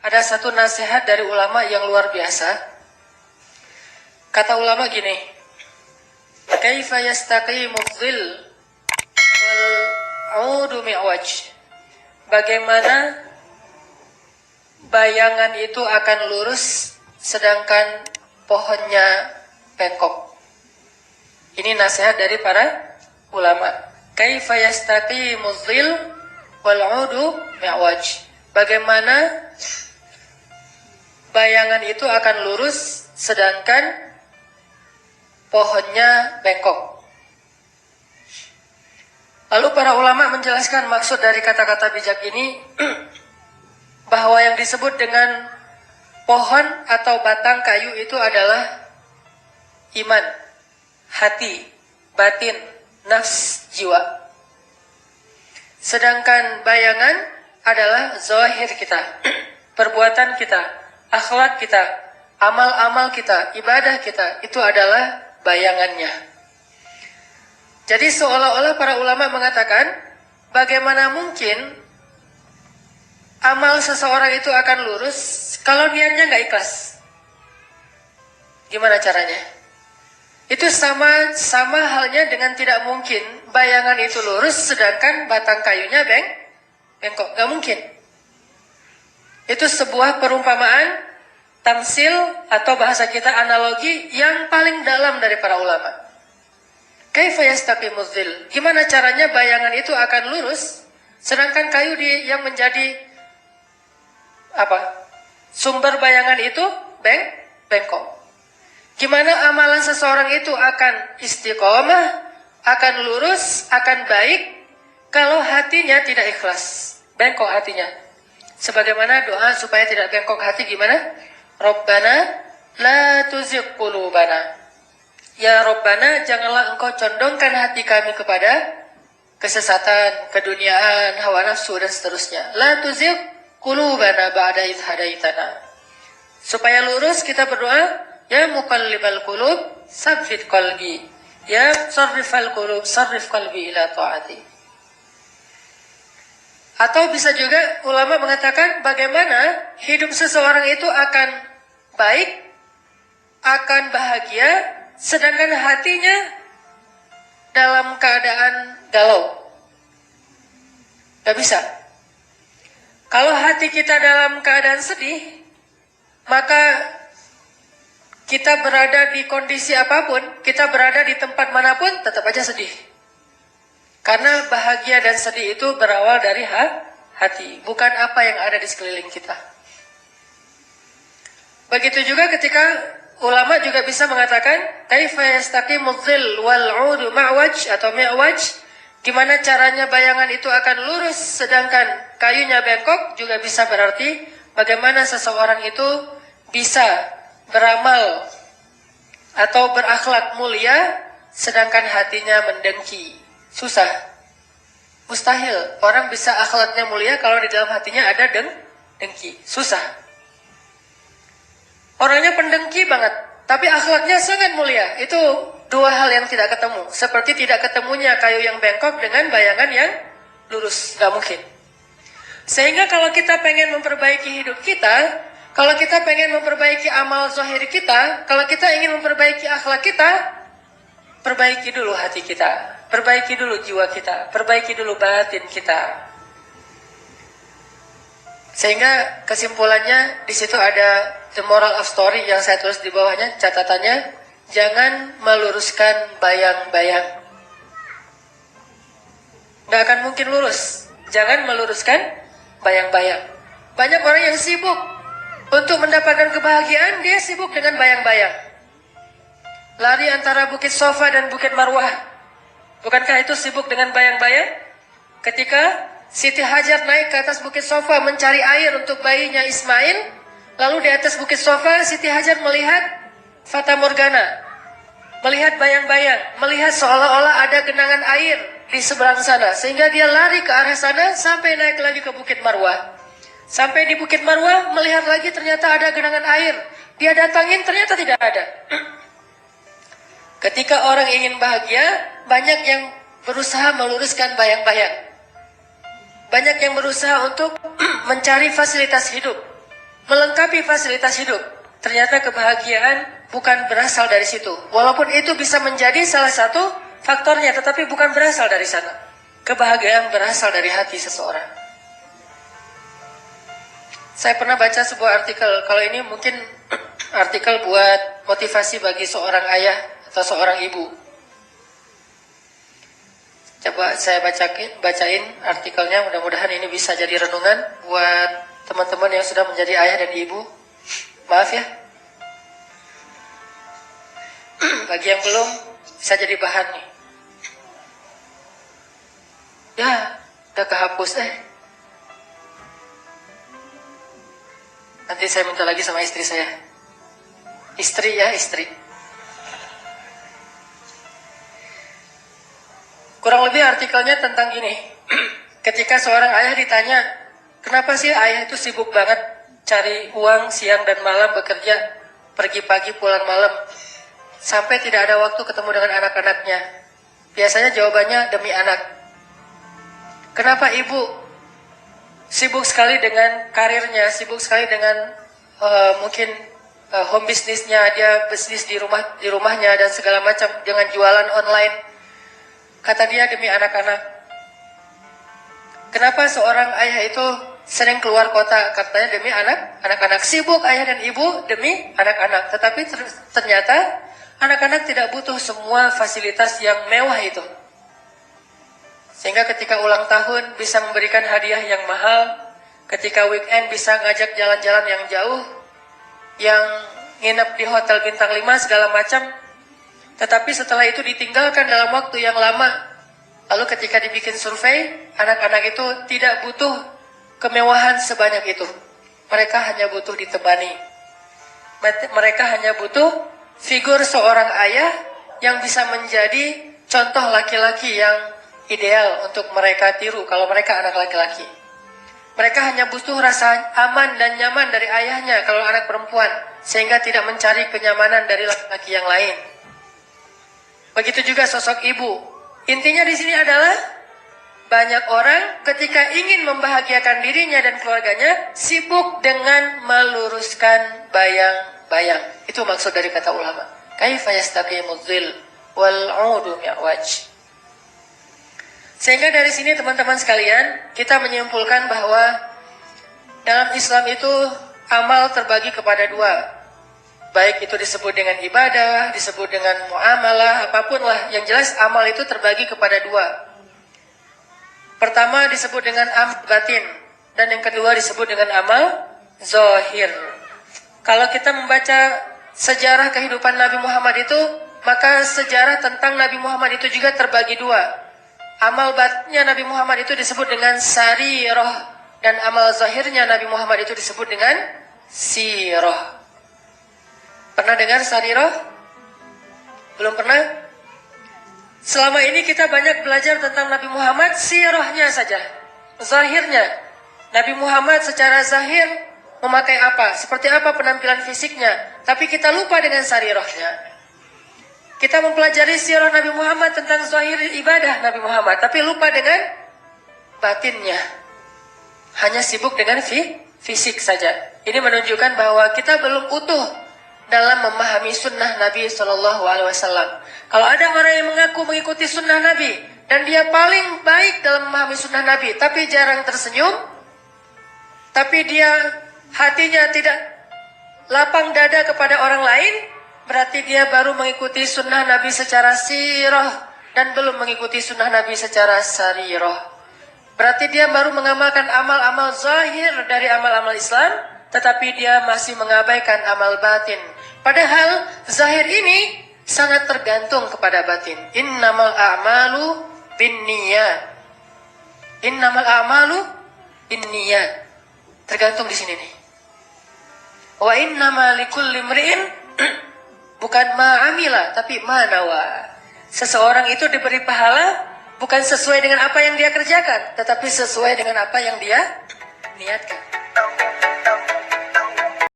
ada satu nasihat dari ulama yang luar biasa. Kata ulama gini, kaifa yastaqimu dhil wal 'udu mi'waj. Bagaimana bayangan itu akan lurus sedangkan pohonnya bengkok. Ini nasihat dari para ulama. Kaifa yastaqimu dhil wal 'udu mi'waj. Bagaimana bayangan itu akan lurus sedangkan pohonnya bengkok. Lalu para ulama menjelaskan maksud dari kata-kata bijak ini bahwa yang disebut dengan pohon atau batang kayu itu adalah iman, hati, batin, nafs, jiwa. Sedangkan bayangan adalah zahir kita, perbuatan kita, akhlak kita, amal-amal kita, ibadah kita, itu adalah bayangannya. Jadi seolah-olah para ulama mengatakan, bagaimana mungkin amal seseorang itu akan lurus kalau niatnya nggak ikhlas? Gimana caranya? Itu sama halnya dengan tidak mungkin bayangan itu lurus sedangkan batang kayunya bengkok. Nggak mungkin. Itu sebuah perumpamaan, tamsil atau bahasa kita analogi yang paling dalam dari para ulama. Kaifa yastaqimu dhil. Gimana caranya bayangan itu akan lurus sedangkan kayu yang menjadi sumber bayangan itu bengkok. Gimana amalan seseorang itu akan istiqomah, akan lurus, akan baik kalau hatinya tidak ikhlas, bengkok hatinya. Sebagaimana doa supaya tidak bengkok hati gimana? Rabbana la tuzigh qulubana. Ya Rabbana, janganlah engkau condongkan hati kami kepada kesesatan, keduniaan, hawa nafsu dan seterusnya. La tuzigh qulubana ba'da idh hadaitana. Supaya lurus kita berdoa, ya muqallibal qulub, tsabbit qalbi. Ya sarrifal qulub, sarrif qalbi ila ta'ati. Atau bisa juga ulama mengatakan bagaimana hidup seseorang itu akan baik, akan bahagia, sedangkan hatinya dalam keadaan galau. Gak bisa. Kalau hati kita dalam keadaan sedih, maka kita berada di kondisi apapun, kita berada di tempat manapun, tetap aja sedih. Karena bahagia dan sedih itu berawal dari hati, bukan apa yang ada di sekeliling kita. Begitu juga ketika ulama juga bisa mengatakan kaifa yastaqimu dhil wal 'udu ma'waj atau mi'waj. Gimana caranya bayangan itu akan lurus sedangkan kayunya bengkok, juga bisa berarti bagaimana seseorang itu bisa beramal atau berakhlak mulia sedangkan hatinya mendengki. Susah, mustahil orang bisa akhlaknya mulia kalau di dalam hatinya ada dengki. Susah. Orangnya pendengki banget, tapi akhlaknya sangat mulia. Itu dua hal yang tidak ketemu. Seperti tidak ketemunya kayu yang bengkok dengan bayangan yang lurus. Gak mungkin. Sehingga kalau kita pengen memperbaiki hidup kita, kalau kita pengen memperbaiki amal zahir kita, kalau kita ingin memperbaiki akhlak kita, perbaiki dulu hati kita, perbaiki dulu jiwa kita, perbaiki dulu batin kita. Sehingga kesimpulannya di situ ada the moral of story yang saya tulis di bawahnya, catatannya, jangan meluruskan bayang-bayang. Nggak akan mungkin lurus. Jangan meluruskan bayang-bayang. Banyak orang yang sibuk untuk mendapatkan kebahagiaan, dia sibuk dengan bayang-bayang. Lari antara Bukit Sofa dan Bukit Marwah. Bukankah itu sibuk dengan bayang-bayang? Ketika Siti Hajar naik ke atas Bukit Sofa mencari air untuk bayinya Ismail, lalu di atas Bukit Sofa Siti Hajar melihat Fata Morgana, melihat bayang-bayang, melihat seolah-olah ada genangan air di seberang sana, sehingga dia lari ke arah sana sampai naik lagi ke Bukit Marwah. Sampai di Bukit Marwah melihat lagi ternyata ada genangan air, dia datangin ternyata tidak ada. Ketika orang ingin bahagia, banyak yang berusaha meluruskan bayang-bayang. Banyak yang berusaha untuk mencari fasilitas hidup. melengkapi fasilitas hidup. Ternyata kebahagiaan bukan berasal dari situ. Walaupun itu bisa menjadi salah satu faktornya, tetapi bukan berasal dari sana. Kebahagiaan berasal dari hati seseorang. Saya pernah baca sebuah artikel, kalau ini mungkin artikel buat motivasi bagi seorang ayah atau seorang ibu. Coba saya bacain artikelnya, mudah-mudahan ini bisa jadi renungan buat teman-teman yang sudah menjadi ayah dan ibu. Maaf ya. Bagi yang belum, bisa jadi bahan nih. Ya, udah kehapus Nanti saya minta lagi sama istri saya. Istri ya, istri. Kurang lebih artikelnya tentang gini. Ketika seorang ayah ditanya, kenapa sih ayah itu sibuk banget cari uang siang dan malam, bekerja, pergi pagi pulang malam, sampai tidak ada waktu ketemu dengan anak-anaknya? Biasanya jawabannya demi anak. Kenapa ibu sibuk sekali dengan karirnya, sibuk sekali dengan mungkin home bisnisnya, dia bisnis di rumahnya dan segala macam dengan jualan online? Kata dia, demi anak-anak. Kenapa seorang ayah itu sering keluar kota? Katanya demi anak-anak. Sibuk ayah dan ibu demi anak-anak. Tetapi ternyata anak-anak tidak butuh semua fasilitas yang mewah itu. Sehingga ketika ulang tahun bisa memberikan hadiah yang mahal, ketika weekend bisa ngajak jalan-jalan yang jauh, yang nginep di hotel bintang 5 segala macam. Tetapi setelah itu ditinggalkan dalam waktu yang lama. Lalu ketika dibikin survei, anak-anak itu tidak butuh kemewahan sebanyak itu. Mereka hanya butuh ditemani. Mereka hanya butuh figur seorang ayah yang bisa menjadi contoh laki-laki yang ideal untuk mereka tiru kalau mereka anak laki-laki. Mereka hanya butuh rasa aman dan nyaman dari ayahnya kalau anak perempuan, sehingga tidak mencari kenyamanan dari laki-laki yang lain. Begitu juga sosok ibu. Intinya di sini adalah banyak orang ketika ingin membahagiakan dirinya dan keluarganya sibuk dengan meluruskan bayang-bayang. Itu maksud dari kata ulama. Kaifa yastaqimul dhil wal 'udu mi'waj. Sehingga dari sini teman-teman sekalian, kita menyimpulkan bahwa dalam Islam itu amal terbagi kepada dua. Baik itu disebut dengan ibadah, disebut dengan muamalah, apapun lah. Yang jelas amal itu terbagi kepada dua. Pertama disebut dengan amal batin, dan yang kedua disebut dengan amal zahir. Kalau kita membaca sejarah kehidupan Nabi Muhammad itu, maka sejarah tentang Nabi Muhammad itu juga terbagi dua. Amal batinnya Nabi Muhammad itu disebut dengan sarirah, dan amal zahirnya Nabi Muhammad itu disebut dengan sirah. Pernah dengar sarirah? Belum pernah? Selama ini kita banyak belajar tentang Nabi Muhammad, sirahnya saja, zahirnya. Nabi Muhammad secara zahir memakai apa? Seperti apa penampilan fisiknya? Tapi kita lupa dengan sarirahnya. Kita mempelajari sirah Nabi Muhammad tentang zahir ibadah Nabi Muhammad, tapi lupa dengan batinnya. Hanya sibuk dengan fisik saja. Ini menunjukkan bahwa kita belum utuh dalam memahami sunnah Nabi SAW. Kalau ada orang yang mengaku mengikuti sunnah Nabi dan dia paling baik dalam memahami sunnah Nabi, tapi jarang tersenyum, tapi dia hatinya tidak lapang dada kepada orang lain, berarti dia baru mengikuti sunnah Nabi secara sirah dan belum mengikuti sunnah Nabi secara sarirah. Berarti dia baru mengamalkan amal-amal zahir dari amal-amal Islam, tetapi dia masih mengabaikan amal batin. Padahal zahir ini sangat tergantung kepada batin. Innamal a'malu binniyat. Innamal a'malu binniyat. Tergantung di sini nih. Wa innama likulli imri'in bukan ma'amila, tapi manawa. Seseorang itu diberi pahala bukan sesuai dengan apa yang dia kerjakan, tetapi sesuai dengan apa yang dia niatkan.